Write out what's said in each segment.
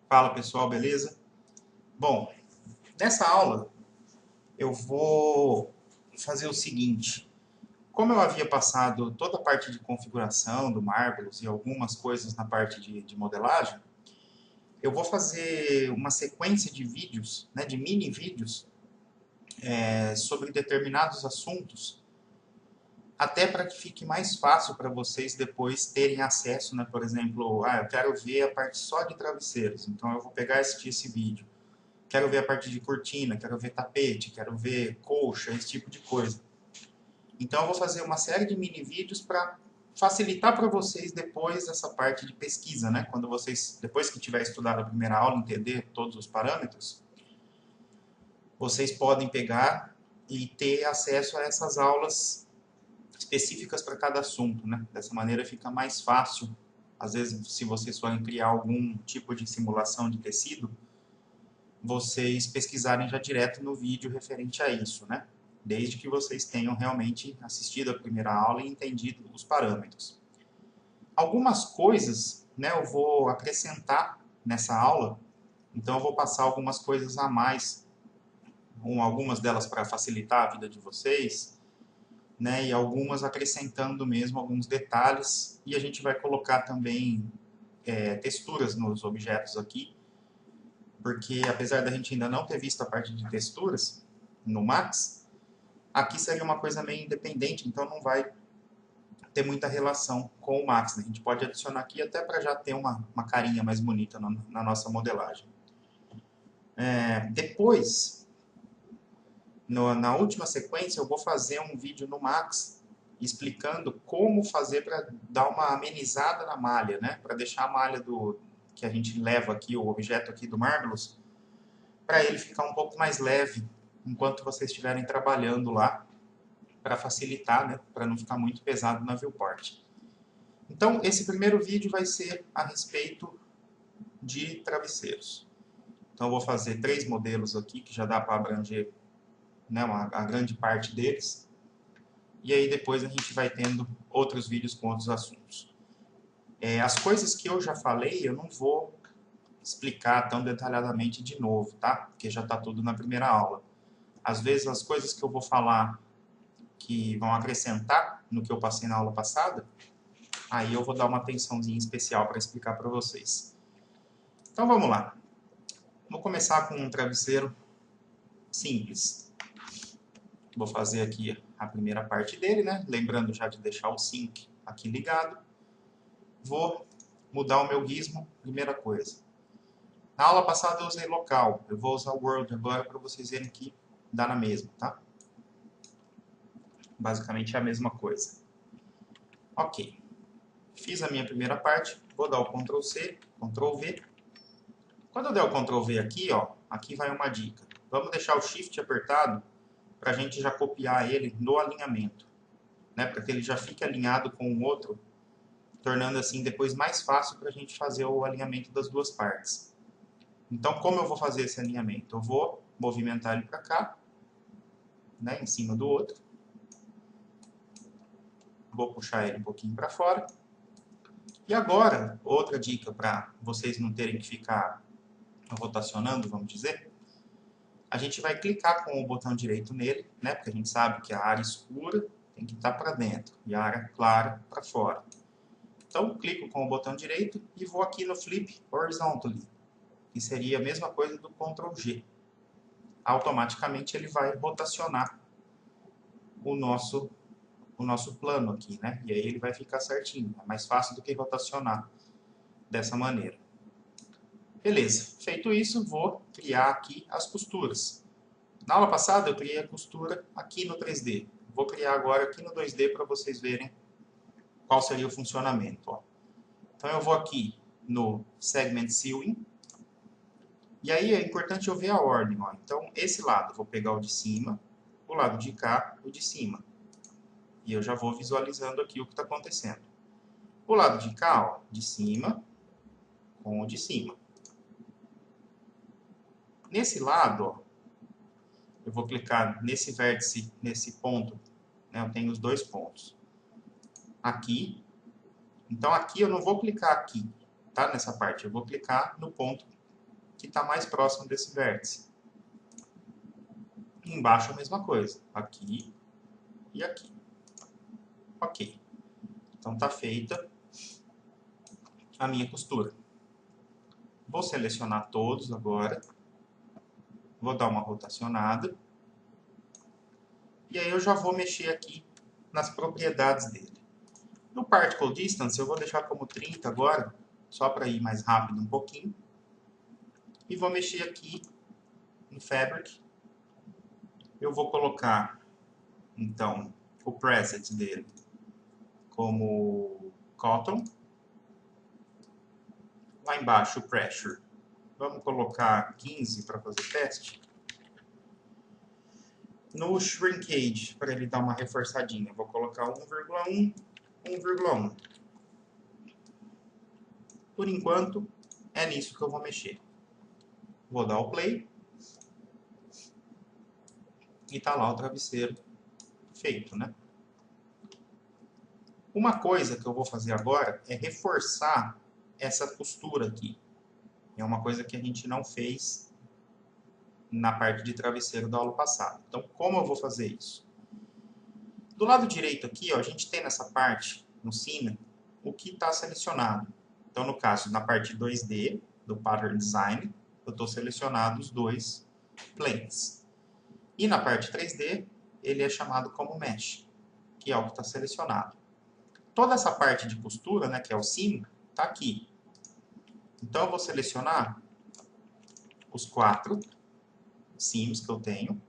Fala pessoal, beleza? Bom, nessa aula eu vou fazer o seguinte. Como eu havia passado toda a parte de configuração do Marvelous e algumas coisas na parte de modelagem, eu vou fazer uma sequência de vídeos, né, de mini vídeos, sobre determinados assuntos, até para que fique mais fácil para vocês depois terem acesso, né? Por exemplo, eu quero ver a parte só de travesseiros, então eu vou pegar e assistir esse vídeo. Quero ver a parte de cortina, quero ver tapete, quero ver colcha, esse tipo de coisa. Então eu vou fazer uma série de mini vídeos para facilitar para vocês depois essa parte de pesquisa, né? Quando vocês, depois que tiver estudado a primeira aula, entender todos os parâmetros, vocês podem pegar e ter acesso a essas aulas específicas para cada assunto, né? Dessa maneira fica mais fácil. Às vezes, se vocês forem criar algum tipo de simulação de tecido, vocês pesquisarem já direto no vídeo referente a isso, né? Desde que vocês tenham realmente assistido a primeira aula e entendido os parâmetros. Algumas coisas, né, eu vou acrescentar nessa aula, então eu vou passar algumas coisas a mais, algumas delas para facilitar a vida de vocês, né, e algumas acrescentando mesmo alguns detalhes, e a gente vai colocar também texturas nos objetos aqui, porque apesar da gente ainda não ter visto a parte de texturas no Max, aqui seria uma coisa meio independente, então não vai ter muita relação com o Max, né? A gente pode adicionar aqui até para já ter uma carinha mais bonita na nossa modelagem. Depois, na última sequência, eu vou fazer um vídeo no Max explicando como fazer para dar uma amenizada na malha, né? Para deixar a malha que a gente leva aqui, o objeto aqui do Marvelous, para ele ficar um pouco mais leve enquanto vocês estiverem trabalhando lá, para facilitar, né? Para não ficar muito pesado na viewport. Então, esse primeiro vídeo vai ser a respeito de travesseiros. Então, eu vou fazer 3 modelos aqui, que já dá para abranger, né, a grande parte deles. E aí, depois, a gente vai tendo outros vídeos com outros assuntos. As coisas que eu já falei, eu não vou explicar tão detalhadamente de novo, tá? Porque já está tudo na primeira aula. Às vezes, as coisas que eu vou falar que vão acrescentar no que eu passei na aula passada, aí eu vou dar uma atençãozinha especial para explicar para vocês. Então vamos lá. Vou começar com um travesseiro simples. Vou fazer aqui a primeira parte dele, né? Lembrando já de deixar o sync aqui ligado. Vou mudar o meu gizmo, primeira coisa. Na aula passada eu usei local. Eu vou usar o world agora para vocês verem que dá na mesma, tá? Basicamente é a mesma coisa. Ok. Fiz a minha primeira parte. Vou dar o Ctrl C, Ctrl V. Quando eu der o Ctrl V aqui, ó, aqui vai uma dica. Vamos deixar o Shift apertado para a gente já copiar ele no alinhamento, né? Para que ele já fique alinhado com o outro, tornando assim depois mais fácil para a gente fazer o alinhamento das duas partes. Então, como eu vou fazer esse alinhamento? Eu vou movimentar ele para cá, né, em cima do outro. Vou puxar ele um pouquinho para fora. E agora, outra dica para vocês não terem que ficar rotacionando, vamos dizer, a gente vai clicar com o botão direito nele, né? Porque a gente sabe que a área escura tem que estar para dentro e a área clara para fora. Então, clico com o botão direito e vou aqui no Flip Horizontally, que seria a mesma coisa do Ctrl G. Automaticamente ele vai rotacionar o nosso plano aqui, né? E aí ele vai ficar certinho. É mais fácil do que rotacionar dessa maneira. Beleza, feito isso, vou criar aqui as costuras. Na aula passada eu criei a costura aqui no 3D. Vou criar agora aqui no 2D para vocês verem qual seria o funcionamento. Ó. Então eu vou aqui no Segment Sewing. E aí é importante eu ver a ordem. Ó. Então esse lado eu vou pegar o de cima, o lado de cá, o de cima. E eu já vou visualizando aqui o que está acontecendo. O lado de cá, ó, de cima com o de cima. Nesse lado, ó, eu vou clicar nesse vértice, nesse ponto, né? Eu tenho os dois pontos. Aqui. Então, aqui eu não vou clicar aqui, tá? Nessa parte. Eu vou clicar no ponto que está mais próximo desse vértice. Embaixo a mesma coisa. Aqui e aqui. Ok. Então, está feita a minha costura. Vou selecionar todos agora. Vou dar uma rotacionada. E aí eu já vou mexer aqui nas propriedades dele. No Particle Distance eu vou deixar como 30 agora, só para ir mais rápido um pouquinho. E vou mexer aqui no Fabric. Eu vou colocar, então, o preset dele como Cotton. Lá embaixo o Pressure. Vamos colocar 15 para fazer teste. No Shrinkage, para ele dar uma reforçadinha, eu vou colocar 1,1, 1,1. Por enquanto, é nisso que eu vou mexer. Vou dar o play. E tá lá o travesseiro feito, né? Uma coisa que eu vou fazer agora é reforçar essa costura aqui. É uma coisa que a gente não fez na parte de travesseiro da aula passada. Então, como eu vou fazer isso? Do lado direito aqui, ó, a gente tem nessa parte, no cima, o que está selecionado. Então, no caso, na parte 2D do Pattern Design, eu estou selecionado os dois planes. E na parte 3D, ele é chamado como Mesh, que é o que está selecionado. Toda essa parte de costura, né, que é o cima, está aqui. Então, eu vou selecionar os 4 seams que eu tenho.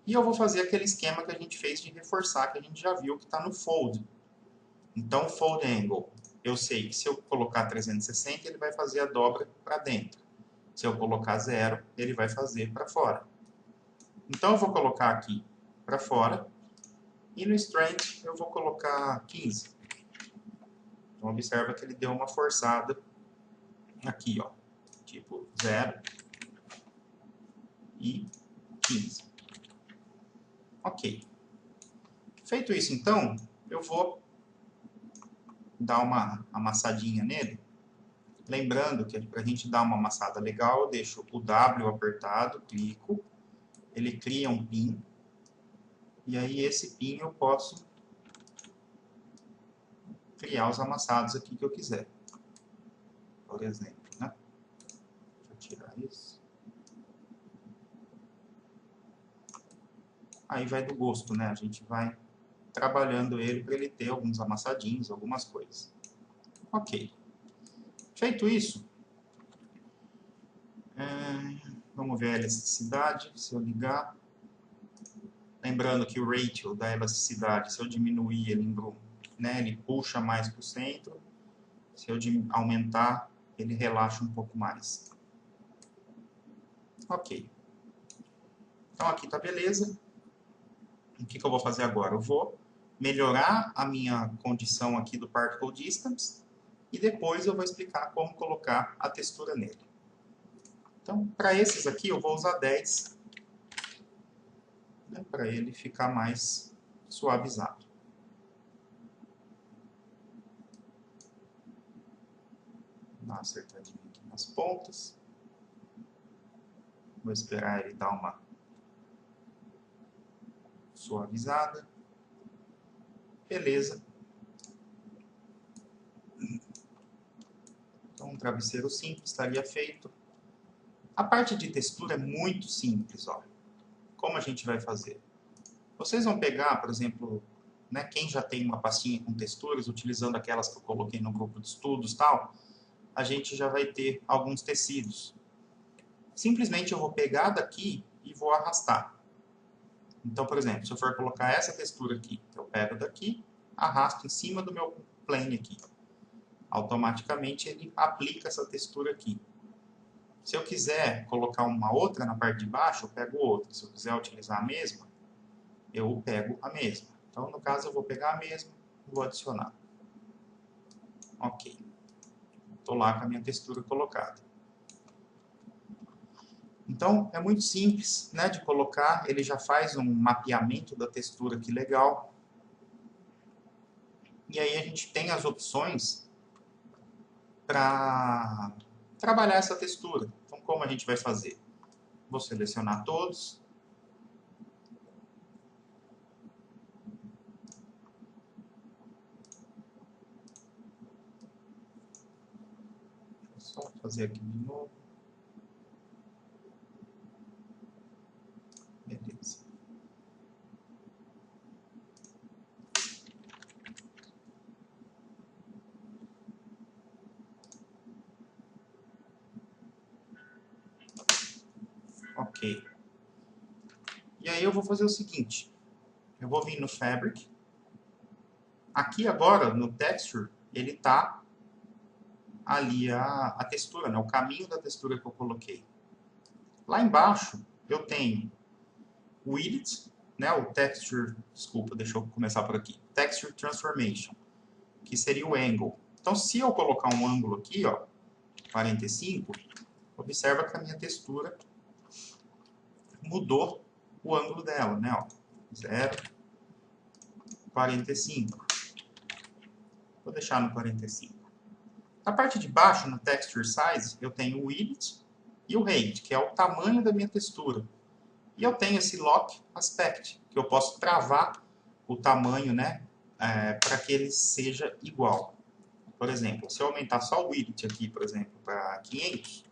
E eu vou fazer aquele esquema que a gente fez de reforçar, que a gente já viu que está no Fold. Então, Fold Angle, eu sei que se eu colocar 360, ele vai fazer a dobra para dentro. Se eu colocar 0, ele vai fazer para fora. Então, eu vou colocar aqui para fora. E no Strength, eu vou colocar 15. Então, observa que ele deu uma forçada aqui, ó. Tipo 0 e 15. Ok. Feito isso, então, eu vou dar uma amassadinha nele. Lembrando que para a gente dar uma amassada legal, eu deixo o W apertado, clico, ele cria um pin, e aí esse pin eu posso criar os amassados aqui que eu quiser. Por exemplo, né? Deixa eu tirar isso. Aí vai do gosto, né? A gente vai trabalhando ele para ele ter alguns amassadinhos, algumas coisas. Ok. Feito isso, vamos ver a elasticidade, se eu ligar. Lembrando que o ratio da elasticidade, se eu diminuir ele, né, ele puxa mais para o centro. Se eu aumentar, ele relaxa um pouco mais. Ok. Então aqui está beleza. O que eu vou fazer agora? Eu vou melhorar a minha condição aqui do Particle Distance e depois eu vou explicar como colocar a textura nele. Então, para esses aqui, eu vou usar 10, né, para ele ficar mais suavizado. Dá uma acertadinha aqui nas pontas. Vou esperar ele dar uma suavizada. Beleza. Então, um travesseiro simples estaria feito. A parte de textura é muito simples, ó. Como a gente vai fazer? Vocês vão pegar, por exemplo, né, quem já tem uma pastinha com texturas, utilizando aquelas que eu coloquei no grupo de estudos e tal, a gente já vai ter alguns tecidos. Simplesmente eu vou pegar daqui e vou arrastar. Então, por exemplo, se eu for colocar essa textura aqui, eu pego daqui, arrasto em cima do meu plane aqui. Automaticamente ele aplica essa textura aqui. Se eu quiser colocar uma outra na parte de baixo, eu pego outra. Se eu quiser utilizar a mesma, eu pego a mesma. Então, no caso, eu vou pegar a mesma e vou adicionar. Ok. Estou lá com a minha textura colocada. Então, é muito simples, né, de colocar. Ele já faz um mapeamento da textura aqui legal. E aí a gente tem as opções para trabalhar essa textura. Então, como a gente vai fazer? Vou selecionar todos. Só fazer aqui de novo. Beleza. Ok. E aí eu vou fazer o seguinte. Eu vou vir no Fabric. Aqui agora, no Texture, ele está ali a textura, né? O caminho da textura que eu coloquei. Lá embaixo, eu tenho o Edit, né? O Texture, desculpa, deixa eu começar por aqui. Texture Transformation, que seria o Angle. Então, se eu colocar um ângulo aqui, ó, 45, observa que a minha textura mudou o ângulo dela, né? Ó, 0,45. Vou deixar no 45. Na parte de baixo, no Texture Size, eu tenho o Width e o Height, que é o tamanho da minha textura. E eu tenho esse Lock Aspect, que eu posso travar o tamanho, né, para que ele seja igual. Por exemplo, se eu aumentar só o Width aqui, por exemplo, para 500,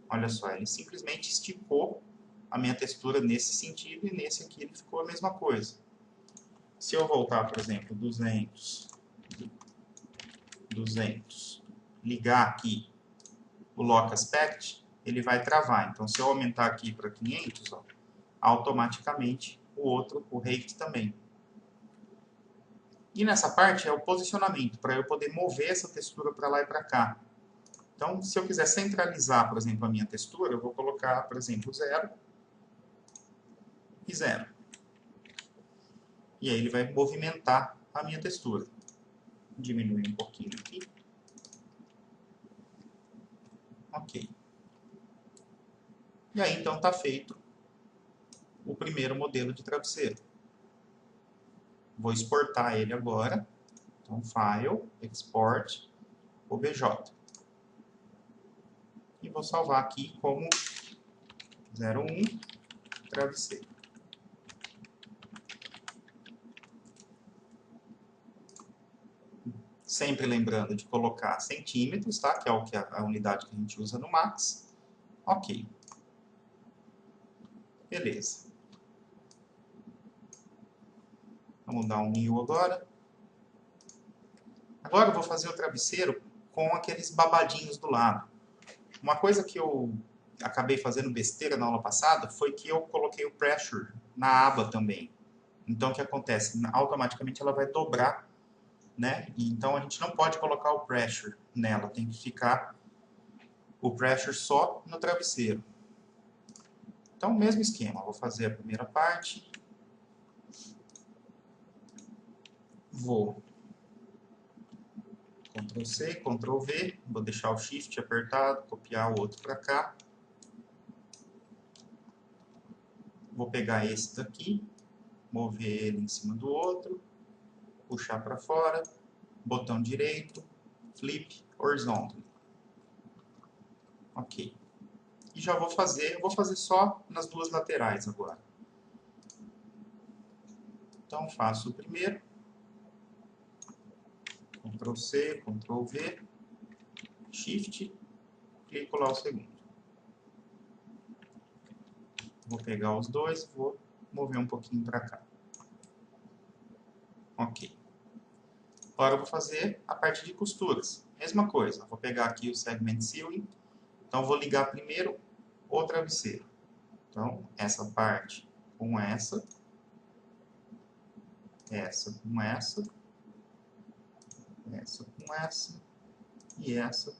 olha só, ele simplesmente esticou a minha textura nesse sentido e nesse aqui ele ficou a mesma coisa. Se eu voltar, por exemplo, 200, ligar aqui o Lock Aspect, ele vai travar. Então, se eu aumentar aqui para 500, ó, automaticamente o outro, o Height também. E nessa parte é o posicionamento, para eu poder mover essa textura para lá e para cá. Então, se eu quiser centralizar, por exemplo, a minha textura, eu vou colocar, por exemplo, 0 e 0. E aí ele vai movimentar a minha textura. Diminuir um pouquinho aqui. Ok. E aí, então, está feito o primeiro modelo de travesseiro. Vou exportar ele agora. Então, File, Export, OBJ. E vou salvar aqui como 01 travesseiro. Sempre lembrando de colocar centímetros, tá? Que é a unidade que a gente usa no Max. Ok. Beleza. Vamos dar um new agora. Agora eu vou fazer o travesseiro com aqueles babadinhos do lado. Uma coisa que eu acabei fazendo besteira na aula passada foi que eu coloquei o pressure na aba também. Então, o que acontece? Automaticamente ela vai dobrar, né? Então, a gente não pode colocar o pressure nela. Tem que ficar o pressure só no travesseiro. Então, mesmo esquema. Vou fazer a primeira parte. Vou Ctrl C, Ctrl V. Vou deixar o Shift apertado, copiar o outro para cá. Vou pegar esse daqui, mover ele em cima do outro, puxar para fora, botão direito, flip horizontal. Ok. E já vou fazer só nas duas laterais agora. Então faço o primeiro, Ctrl C, Ctrl V, Shift, clico lá o segundo. Vou pegar os dois e vou mover um pouquinho para cá. Ok. Agora eu vou fazer a parte de costuras. Mesma coisa, vou pegar aqui o Segment Sewing. Então vou ligar primeiro o travesseiro. Então, essa parte com essa com essa, essa com essa e essa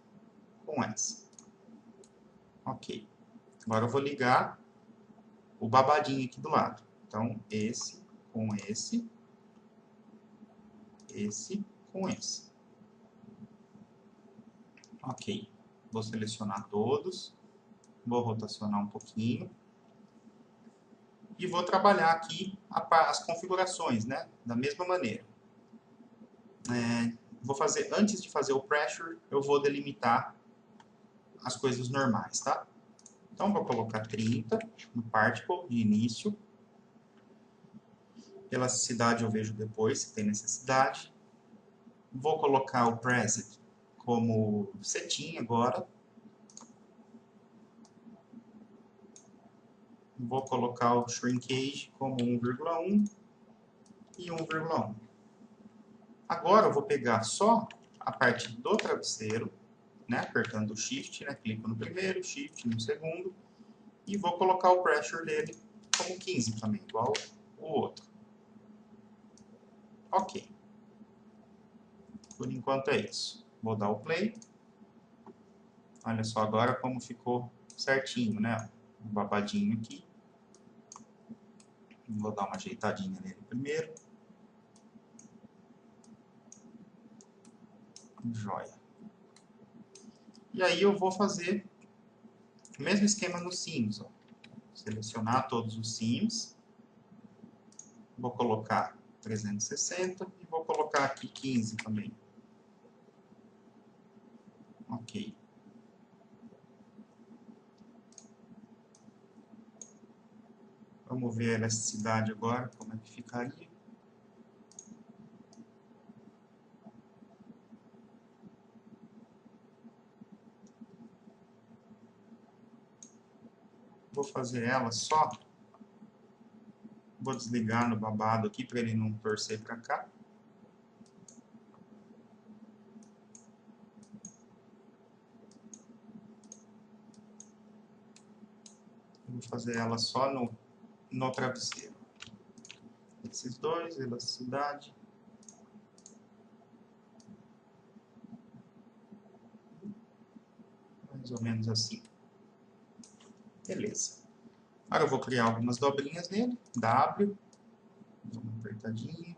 com essa. Ok. Agora eu vou ligar o babadinho aqui do lado. Então, esse com esse com esse. Ok. Vou selecionar todos. Vou rotacionar um pouquinho. E vou trabalhar aqui as configurações, né? Da mesma maneira. Vou fazer, antes de fazer o pressure, eu vou delimitar as coisas normais, tá? Então, vou colocar 30 no particle de início. Elasticidade eu vejo depois, se tem necessidade. Vou colocar o preset como setinha agora. Vou colocar o shrinkage como 1,1 e 1,1. Agora eu vou pegar só a parte do travesseiro, né, apertando o Shift, né, clico no primeiro, Shift no segundo, e vou colocar o pressure dele como 15 também, igual o outro. Ok. Por enquanto é isso. Vou dar o play. Olha só agora como ficou certinho, né? Um babadinho aqui. Vou dar uma ajeitadinha nele primeiro. Joia. E aí eu vou fazer o mesmo esquema nos sims. Ó. Selecionar todos os sims. Vou colocar 360 e vou colocar aqui 15 também. Ok. Vamos ver a elasticidade agora, como é que ficaria. Vou fazer ela só. Vou desligar no babado aqui para ele não torcer para cá. Vou fazer ela só no travesseiro. Esses dois, elasticidade. Mais ou menos assim. Beleza. Agora eu vou criar algumas dobrinhas nele. W. Dou uma apertadinha.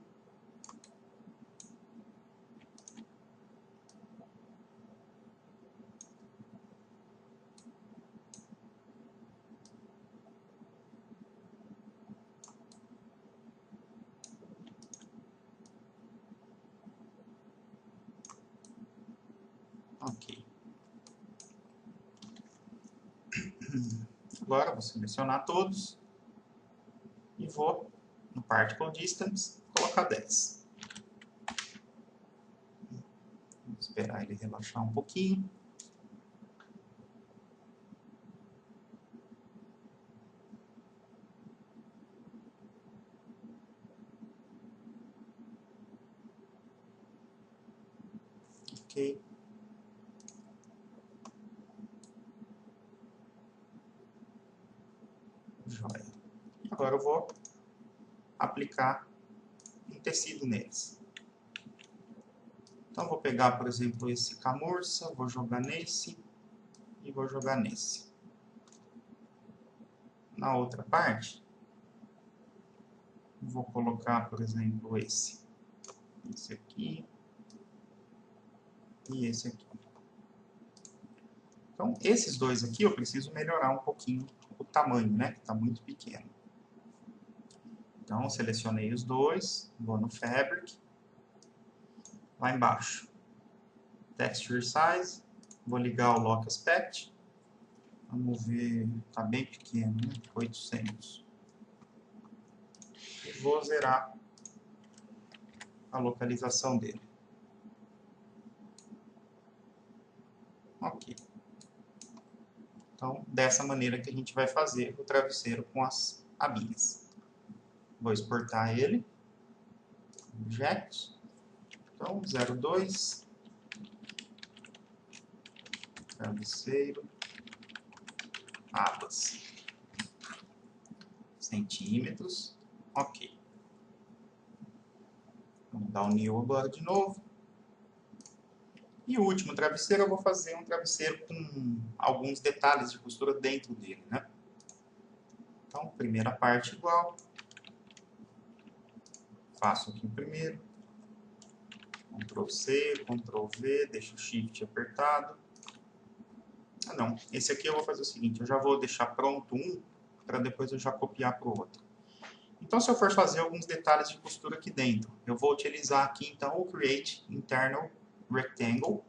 Ok. Agora vou selecionar todos. E vou no Particle Distance colocar 10. Vou esperar ele relaxar um pouquinho. Ok. Joia. Agora eu vou aplicar um tecido neles. Então vou pegar, por exemplo, esse camurça, vou jogar nesse e vou jogar nesse. Na outra parte, vou colocar, por exemplo, esse aqui e esse aqui. Então, esses dois aqui eu preciso melhorar um pouquinho o tamanho, né? Que está muito pequeno. Então, selecionei os dois, vou no Fabric, lá embaixo, Texture Size, vou ligar o Lock Aspect, vamos ver, está bem pequeno, né? 800. E vou zerar a localização dele. Ok. Então, dessa maneira que a gente vai fazer o travesseiro com as abinhas. Vou exportar ele, Object, então 02, travesseiro, abas, centímetros, ok. Vamos dar o new agora de novo. E o último travesseiro eu vou fazer um travesseiro com alguns detalhes de costura dentro dele, né? Então, primeira parte igual. Faço aqui o primeiro. Ctrl C, Ctrl V, deixo o Shift apertado. Ah, não. Esse aqui eu vou fazer o seguinte, eu já vou deixar pronto um, para depois eu já copiar para o outro. Então, se eu for fazer alguns detalhes de costura aqui dentro, eu vou utilizar aqui, então, o Create Internal Rectangle.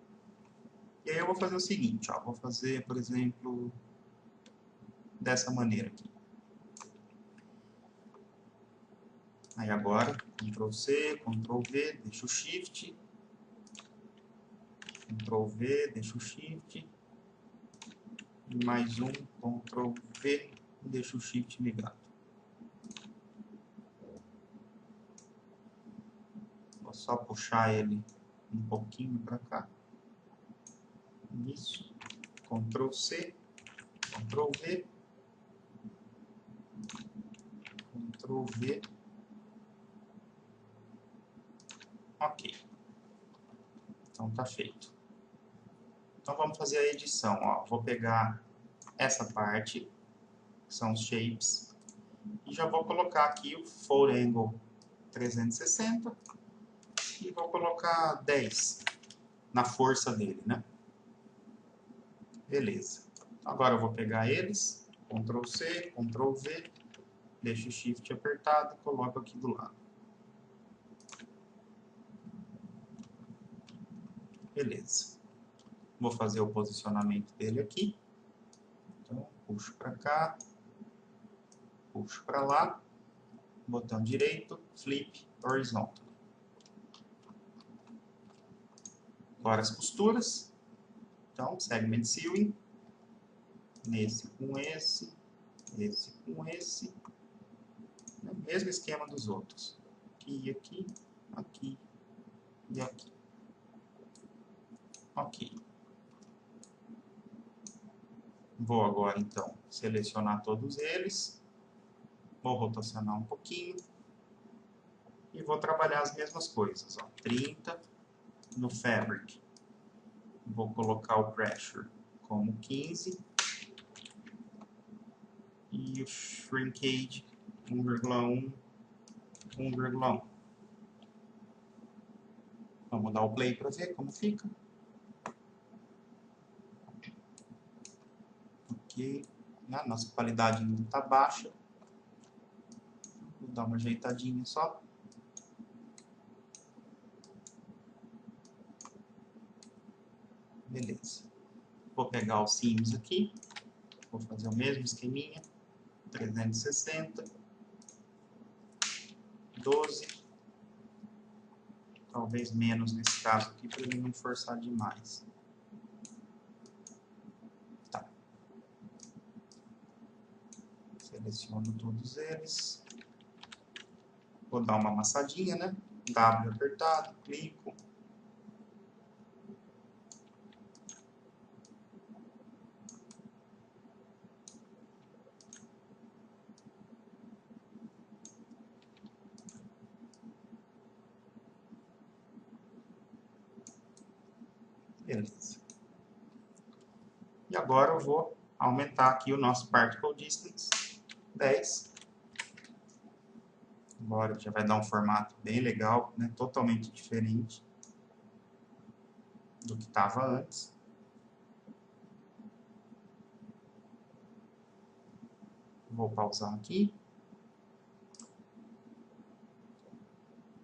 E aí eu vou fazer o seguinte, ó, vou fazer, por exemplo, dessa maneira aqui. Aí agora, Ctrl C, Ctrl V, deixa o Shift. Ctrl V, deixa o Shift. E mais um, Ctrl V, e deixa o Shift ligado. Vou só puxar ele um pouquinho para cá. Isso. Ctrl C, Ctrl V. Ctrl V. Ok. Então tá feito. Então vamos fazer a edição. Ó, vou pegar essa parte, que são os shapes, e já vou colocar aqui o Fold Angle 360 e vou colocar 10 na força dele, né? Beleza. Agora eu vou pegar eles, Ctrl C, Ctrl V, deixo o Shift apertado e coloco aqui do lado. Beleza. Vou fazer o posicionamento dele aqui. Então, puxo para cá, puxo para lá, botão direito, flip, horizontal. Agora as costuras. Então, segment sewing. Nesse com esse com esse. Mesmo esquema dos outros. Aqui, aqui, aqui e aqui. Ok. Vou agora, então, selecionar todos eles. Vou rotacionar um pouquinho. E vou trabalhar as mesmas coisas. Ó. 30 no Fabric. Vou colocar o Pressure como 15. E o Shrinkage 1,1, 1,1. Vamos dar o play para ver como fica. Ok. A nossa qualidade ainda está baixa. Vou dar uma ajeitadinha só. Beleza. Vou pegar os seams aqui. Vou fazer o mesmo esqueminha. 360. 12. Talvez menos nesse caso aqui, para ele não forçar demais. Tá. Seleciono todos eles. Vou dar uma amassadinha, né? W apertado, clico. Beleza. E agora eu vou aumentar aqui o nosso Particle Distance, 10. Agora já vai dar um formato bem legal, né? Totalmente diferente do que estava antes. Vou pausar aqui.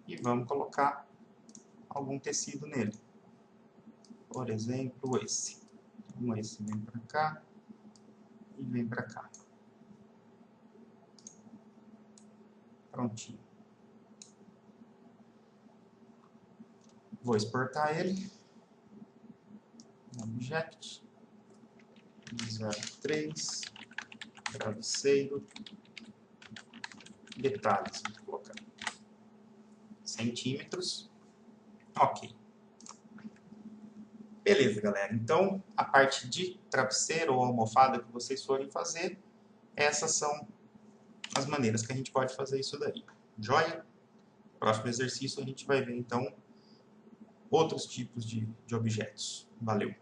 E vamos colocar algum tecido nele. Por exemplo, esse. Então, esse vem para cá e vem para cá. Prontinho. Vou exportar ele. Object. 03. Travesseiro. Detalhes. Vou colocar centímetros. Ok. Beleza, galera. Então, a parte de travesseiro ou almofada que vocês forem fazer, essas são as maneiras que a gente pode fazer isso daí. Joia? Próximo exercício a gente vai ver, então, outros tipos de objetos. Valeu!